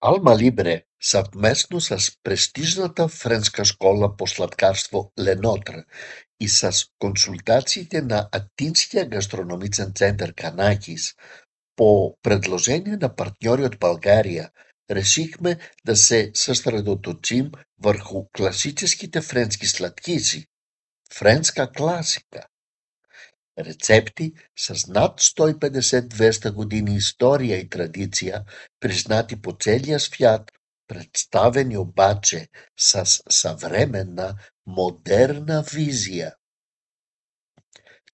Алма Либре съвместно с престижната френска школа по сладкарство Ленотре и с консултациите на Атинския гастрономичен център Канакис по предложение на партньори от България решихме да се съсредоточим върху класическите френски сладкици, френска класика. Рецепти с над 150-200 години история и традиция, признати по целия свят, представени обаче с съвременна, модерна визия.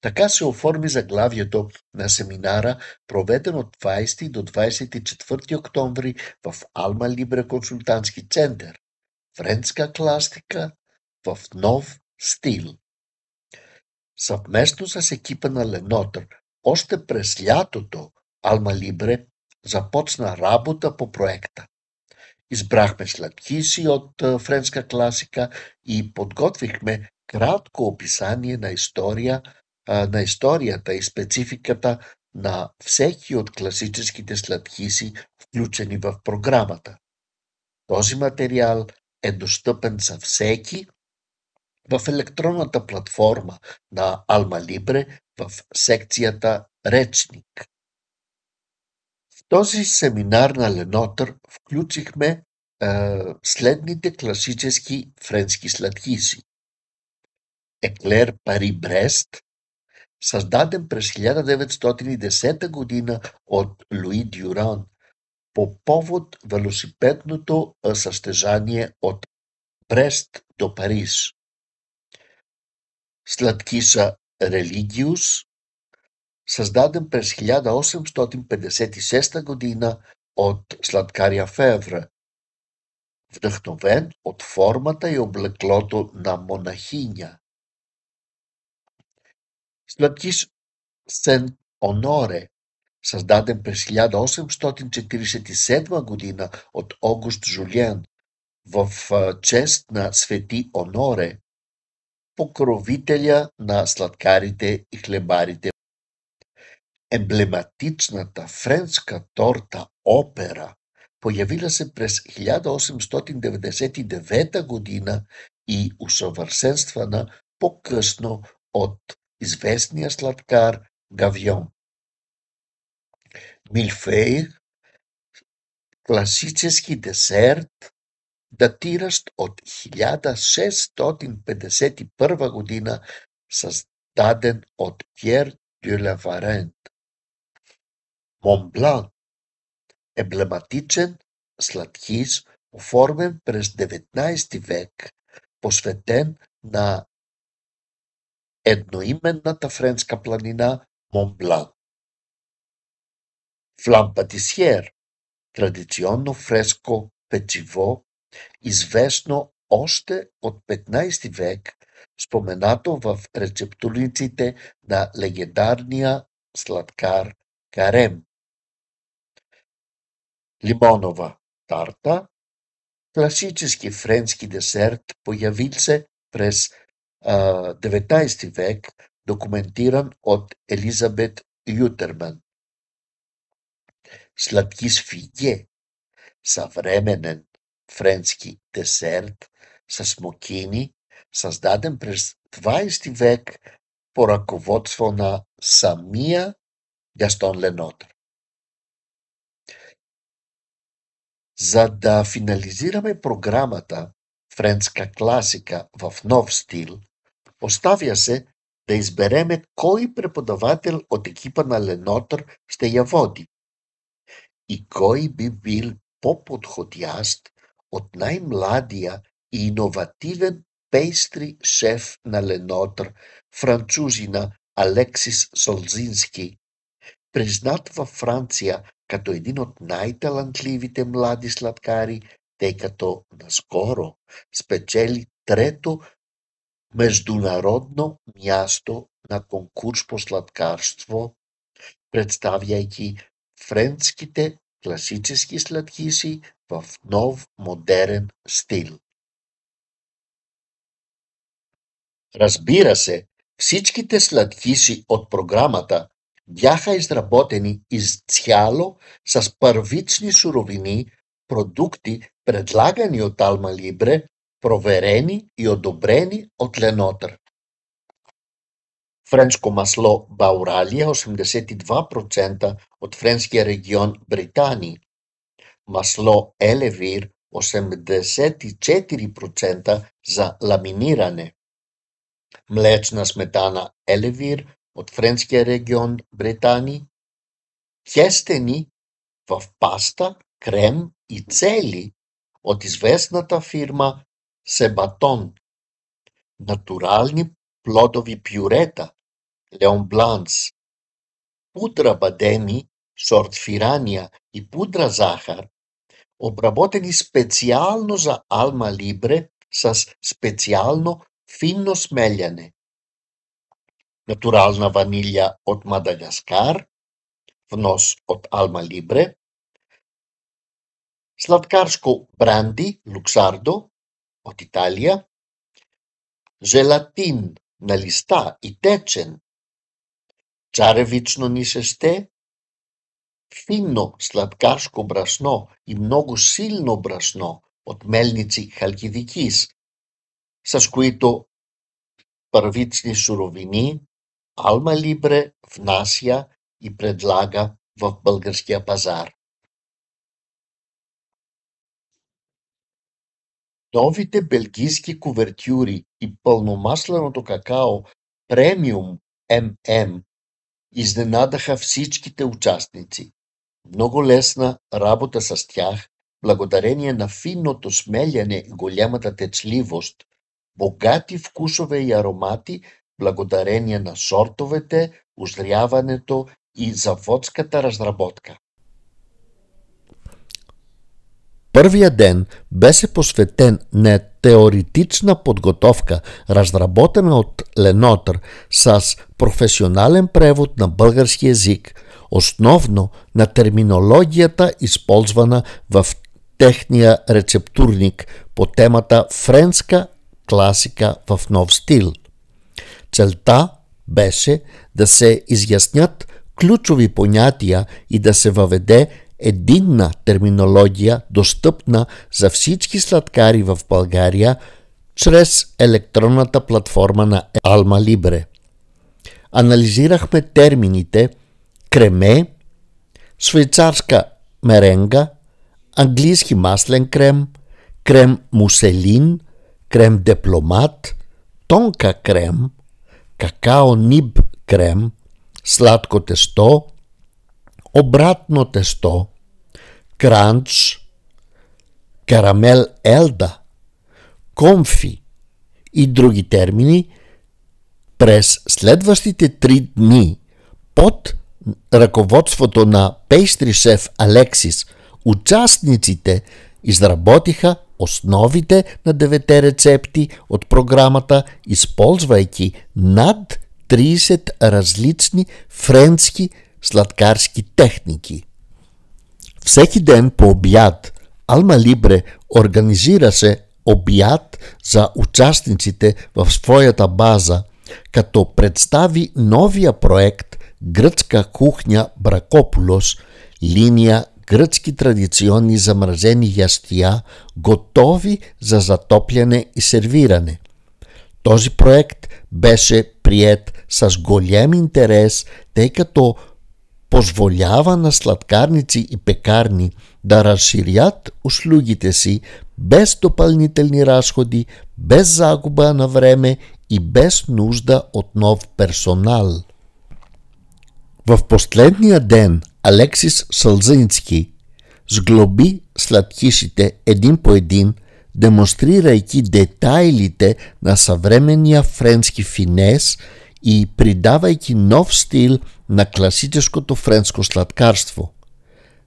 Така се оформи заглавието на семинара, проведен от 20 до 24 октомври в Алма Либре консултантски център. Френска класика в нов стил. Съвместно с екипа на Ленотър, още през лятото Алма Либре започна работа по проекта. Избрахме сладкиши от френска класика и подготвихме кратко описание на историята и спецификата на всеки от класическите сладкиши, включени в програмата. Този материал е достъпен за всеки в електронната платформа на Алма Либре в секцията Речник. В този семинар на Ленотър включихме следните класически френски сладкиши. Еклер Пари Брест, създаден през 1910 година от Луи Дюран по повод велосипедното състезание от Брест до Париж. Сладкиша Религиус, създаден през 1856 година от сладкаря Февре, вдъхновен от формата и облеклото на монахиня. Сладкиш Сен-Оноре, създаден през 1847 година от Огуст Жулиен в чест на Свети Оноре, покровителя на сладкарите и хлебарите. Емблематичната френска торта Опера, появила се през 1899 година и усъвършенствана по-късно от известния сладкар Гавьон. Милфей, класически десерт, датиращ от 1651 година, създаден от Пьер дю ла Варент. Монблан, емблематичен сладкиш, оформен през 19 век, посветен на едноименната френска планина Монблан. Флам патисиер, традиционно френско печиво, известно още от 15 век, споменато в рецептурниците на легендарния сладкар Карем. Лимонова тарта, класически френски десерт, появил се през 19 век, документиран от Елизабет Ютерман. Сладкиш фиге, съвременен френски десерт с смокини, създаден през 20 век по ръководство на самия Гастон Ленотър. За да финализираме програмата френска класика в нов стил, оставя се да избереме кой преподавател от екипа на Ленотър ще я води и кой би бил по-подходящ от най-младия и иновативен пейстри шеф на Ленотър, французина Алексис Солзински, признат във Франция като един от най-талантливите млади сладкари, тъй като наскоро спечели трето международно място на конкурс по сладкарство, представяйки френските класически сладкиши в нов модерен стил. Разбира се, всичките сладкиши от програмата бяха изработени изцяло с първични суровини продукти, предлагани от Alma Libre, проверени и одобрени от Ленотър. Френско масло Бауралия 82% от френския регион Британии. Масло Елевир 84% за ламиниране. Млечна сметана Елевир от френския регион Британии. Кестени в паста, крем и цели от известната фирма Себатон. Натурални плодови пюрета Леон Бланс. Пудра бадеми, сорт Фирания и пудра захар, обработени специално за Alma Libre с специално финно смеляне. Натурална ванилия от Мадагаскар, внос от Alma Libre. Сладкарско бранди Луксардо от Италия. Желатин на листа и течен. Царевично нишесте. Финно сладкарско брашно и много силно брашно от мелници Халкидикис, с които първични суровини Alma Libre внася и предлага в българския пазар. Новите белгийски кувертюри и пълномасленото какао премиум ММ изненадаха всичките участници. Много лесна работа с тях, благодарение на финното смеляне и голямата течливост, богати вкусове и аромати, благодарение на сортовете, узряването и заводската разработка. Първият ден беше посветен на теоретична подготовка, разработена от Ленотър с професионален превод на български език, основно на терминологията, използвана в техния рецептурник по темата френска класика в нов стил. Целта беше да се изяснят ключови понятия и да се въведе единна терминология, достъпна за всички сладкари в България чрез електронната платформа на Alma Libre. Анализирахме термините креме, швейцарска меренга, английски маслен крем, крем муселин, крем дипломат, тонка крем, какао ниб крем, сладко тесто, обратно тесто, кранч, карамел елда, комфи и други термини. През следващите 3 дни под ръководството на пейстри шеф Алексис, участниците изработиха основите на 9 рецепти от програмата, използвайки над 30 различни френски сладкарски техники. Всеки ден по обяд Alma Libre организираше обяд за участниците в своята база, като представи новия проект Гръцка кухня Бракополос, линия гръцки традиционни замразени ястия, готови за затопляне и сервиране. Този проект беше приет с голям интерес, тъй като позволява на сладкарници и пекарни да разширят услугите си без допълнителни разходи, без загуба на време и без нужда от нов персонал. В последния ден Алексис Сълзински сглоби сладкишите един по един, демонстрирайки детайлите на съвременния френски финес и придавайки нов стил на класическото френско сладкарство.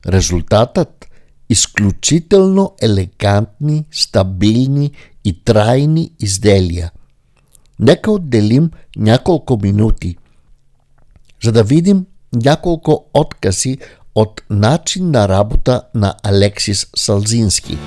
Резултатът – изключително елегантни, стабилни и трайни изделия. Нека отделим няколко минути, за да видим няколко откази от начин на работа на Алексис Сълзински.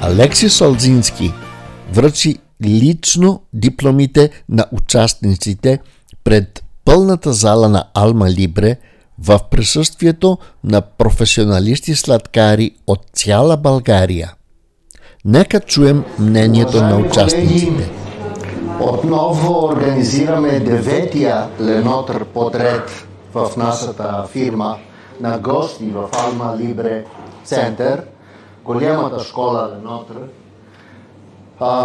Алекси Солзински връчи лично дипломите на участниците пред пълната зала на Алма Либре в присъствието на професионалисти сладкари от цяла България. Нека чуем мнението на участниците. Отново организираме 9-я Ленотър подред в нашата фирма на гости в Алма Либре център, голямата школа Ленотър,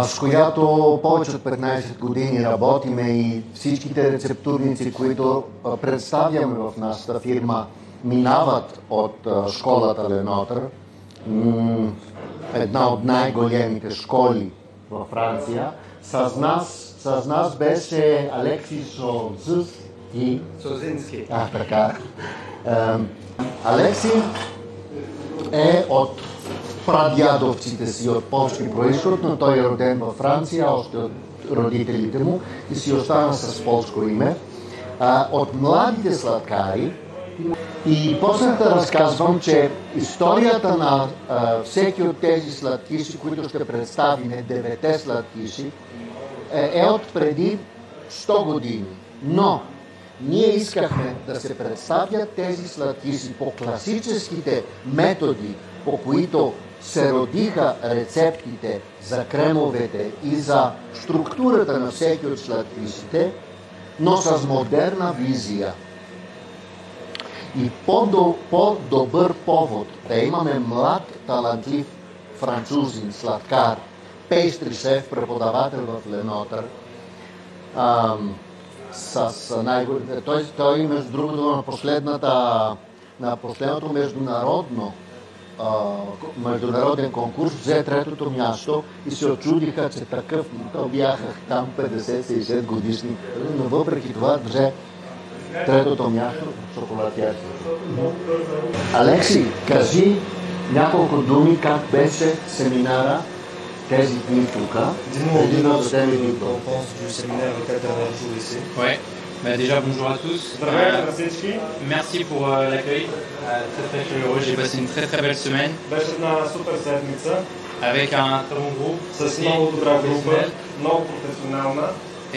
с която повече от 15 години работиме и всичките рецептурници, които представяме в нашата фирма, минават от школата Ленотър, една от най-големите школи във Франция. С нас беше Алекси Солзински. Така. Алекси е от прадядовците си от полски произход, но той е роден във Франция, още от родителите му и си остана с полско име. От младите сладкари и почнах да разказвам, че историята на всеки от тези сладкиши, които ще представим, 9 сладкиши, е от преди 100 години. Но ние искахме да се представят тези сладкиши по класическите методи, по които се родиха рецептите за кремовете и за структурата на всеки от сладкишите, но с модерна визия. И по-добър повод да имаме млад, талантлив французин, сладкар, пейстри шеф, преподавател в Ленотър, той между другото на последното международен конкурс взе 3-то място и се очудиха, че такъв, то бяха там 50-60 годишни, но въпреки това взе 3-то място в шоколадиерство. Алекси, кажи няколко думи как беше семинара тези дни тук. Ouais. Déjà bonjour à tous. Merci pour l'accueil. Très très chaleureux. J'ai passé une très très belle semaine. Avec un très bon groupe.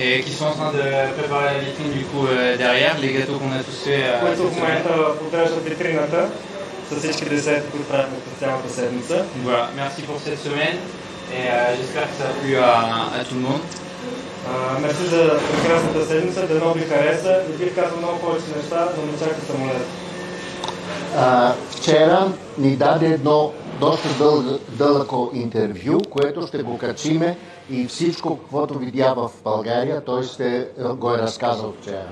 Et qui sont en train de préparer la vitrine du coup derrière, les gâteaux qu'on a tous fait. Voilà, merci pour cette semaine et j'espère que ça a plu à tout le monde. Мерси за прекрасната седмица, дано ви хареса и бих казал много повече неща, но не чакам самолет. Вчера ни даде едно доста дълго интервю, което ще го качиме и всичко, каквото видя в България, той ще го е разказал вчера.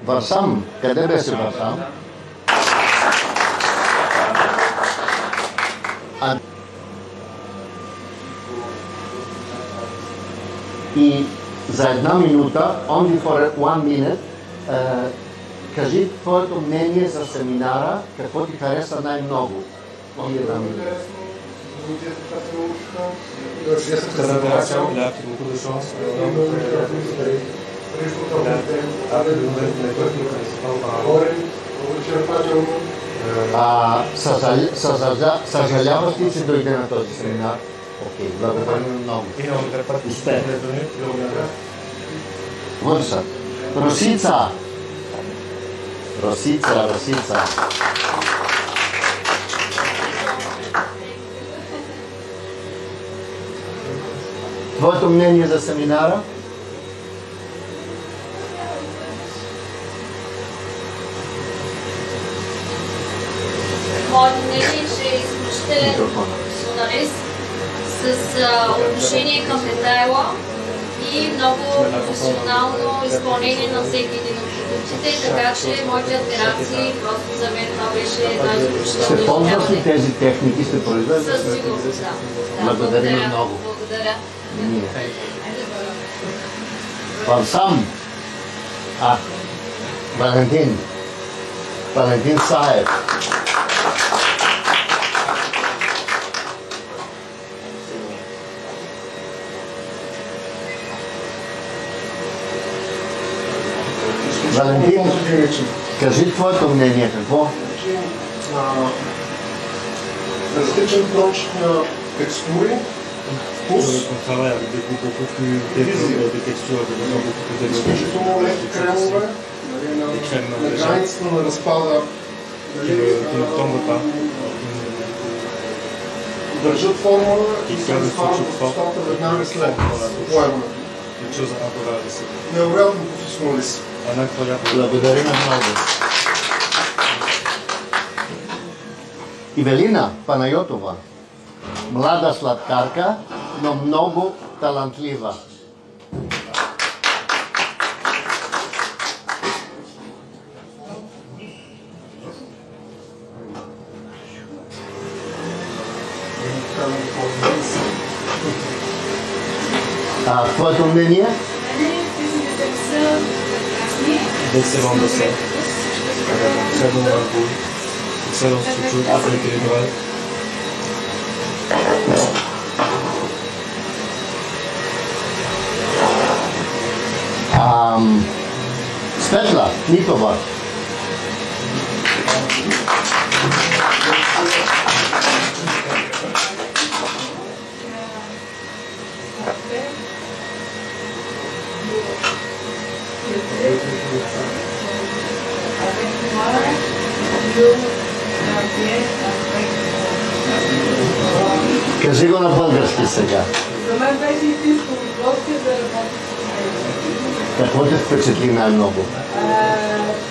Варсам, къде беше Варсам? И за една минута, only for 1 minute, кажи твоето мнение за семинара, какво ти хареса най-много. Съжаляваш ли, че дойде на този семинар? Окей, благодаря много. Успех. Върша. Росица. Твоето мнение за семинара? Моето мнение е, че е изключителен професионалист с отношение към детайла и много професионално изпълнение на всеки един от продуктите, така че моите адмирации просто за мен това беше най-изключително. Ще ползваш ли тези техники, ще произвеждаш? Със сигурност, да. Благодаря много. Благодаря. Варсам. Валентин Саев. Валентин, Кажи твоето мнение, какво? Различен прочит на текстури, вкус, изключително леки кремове, на границата на разпада, държат формула и се разпадат в устата веднага след поемането. Невероятно професионалист. Благодарим много. Ивелина Панайотова. Млада сладкарка, но много талантлива. Твоето мнение? Светла Нитова. Кажи го на български сега. За мен беше истинско удоволствие да работя с него. Какво те впечатли най-много?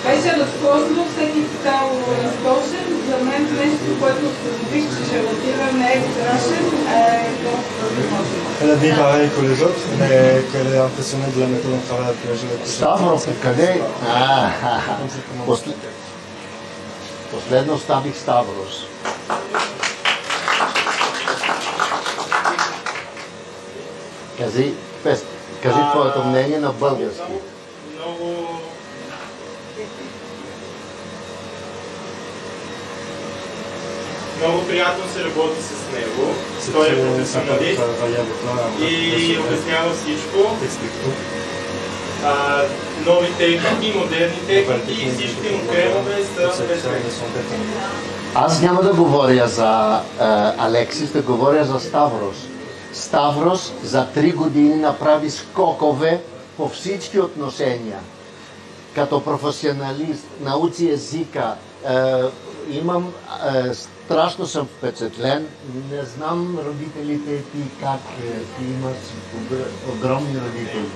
Беше разкошно, всеки става разкошен. За мен нещо, което установих, че желатива не е страшен, а е доста възможно. Elle a dit pareil que les autres, mais qu'elle est impressionnée de la méthode de travail que j'ai. Ставро, къде? Последно ставих Ставрос. Кажи твоето мнение на български. Много приятно се работи с него. Той е професионалист и обяснява всичко. Нови техники, модерни техники и всички му кремове са перфектни. Аз няма да говоря за Алексис, да говоря за Ставрос. Ставрос за 3 години направи скокове по всички отношения. Като професионалист, научи езика, страшно съм впечатлен. Не знам родителите ти как, ти имаш огромни родители.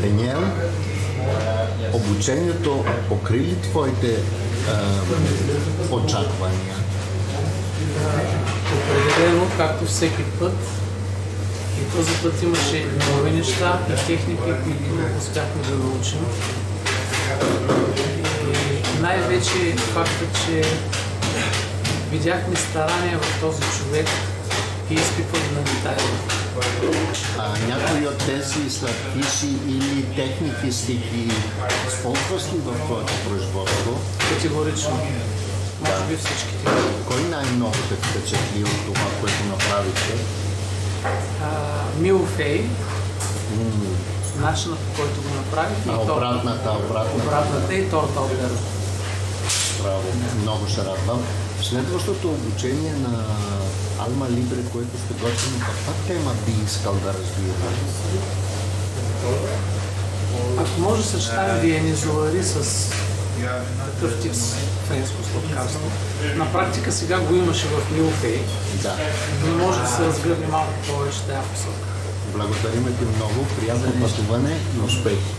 Даниел, обучението покри ли твоите очаквания? Определено, както всеки път. И този път имаше нови неща и техники, които успяхме да научим. И най-вече факта, че видяхме старания в този човек и изпипване на детайли. Някои от тези сладкиши или техники сте ги използваш ли в твоето производство? Категорично. Може би всичките. Кой най-много те впечатли от това, което направите? Милфей. Начинът, по който го направих. Обратната и торта от дърво. Браво, много се радвам. Следващото обучение на Alma Libre, което сте готвили, каква тема би искал да развиете? Ако може да съчетаем Виенизуари с такъв тип френско сладкарство. На практика сега го имаше в Милфей, но може да се разгърне малко повече тази посока. Благодарим ти много, приятно пътуване и успехи!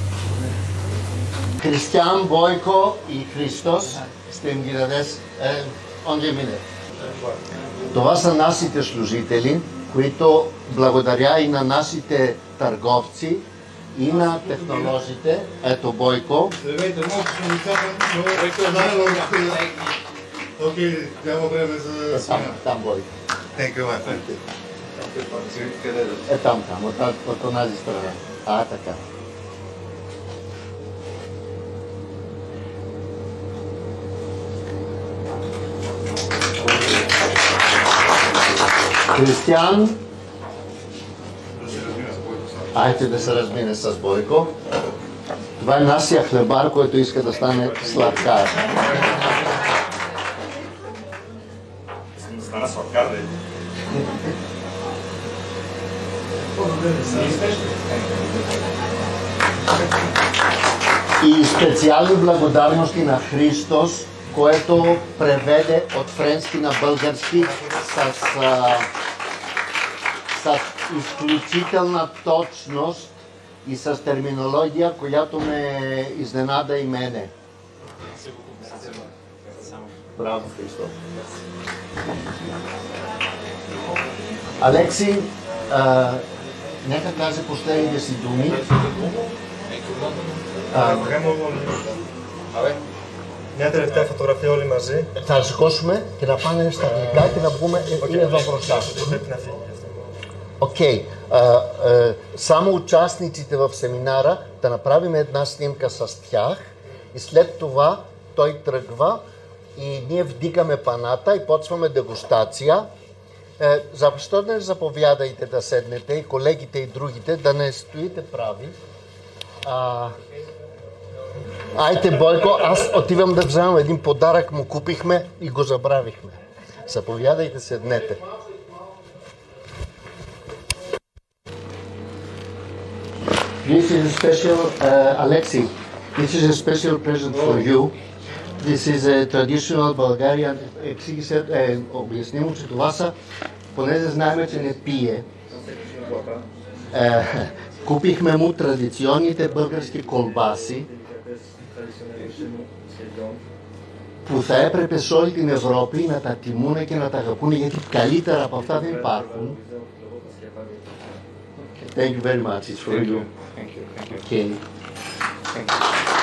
Кристиан, Бойко и Христос, ще им ги дадеш only minute. Това са нашите служители, които благодаря и на нашите търговци, и на технолозите. Ето Бойко. Здравейте, малко съм изчакан, но окей, няма време за смяна. Там Бойко. Thank you, my friend. Там, от онази страна. Така. Кристиан. Айде да се размине с Бойко. Това е нашия хлебар, който иска да стане сладкар. Искам да стана сладкар, да. И специални благодарности на Христос, което преведе от френски на български с изключителна точност и с терминология, която ме изненада и мене. Браво, Христос. Алекси, нека каже последните си думи. Нямате ли в тази фотография Оли Мажи? Θα σηκώσουμε και να πάνε στα αγγλικά και να πούμε είναι εδώ μπροστά. Окей. Само участниците в семинара да направим една снимка с тях и след това той тръгва и ние вдигаме паната и почваме дегустация. Защо не заповядайте да седнете и колегите и другите да не стоите прави. Айде, Бойко, аз отивам да вземам един подарък, му купихме и го забравихме. Заповядайте, седнете. This is a special, Alexi, this is a special present for you. This is a traditional Bulgarian, обясни му, че това са, понеже знаем, че не пие. Купихме му традиционните български колбаси, που θα έπρεπε σε όλη την Ευρώπη να τα τιμούν και να τα αγαπούν, γιατί καλύτερα από αυτά δεν υπάρχουν. Thank you very much. It's for you. Thank you. Okay. Thank you.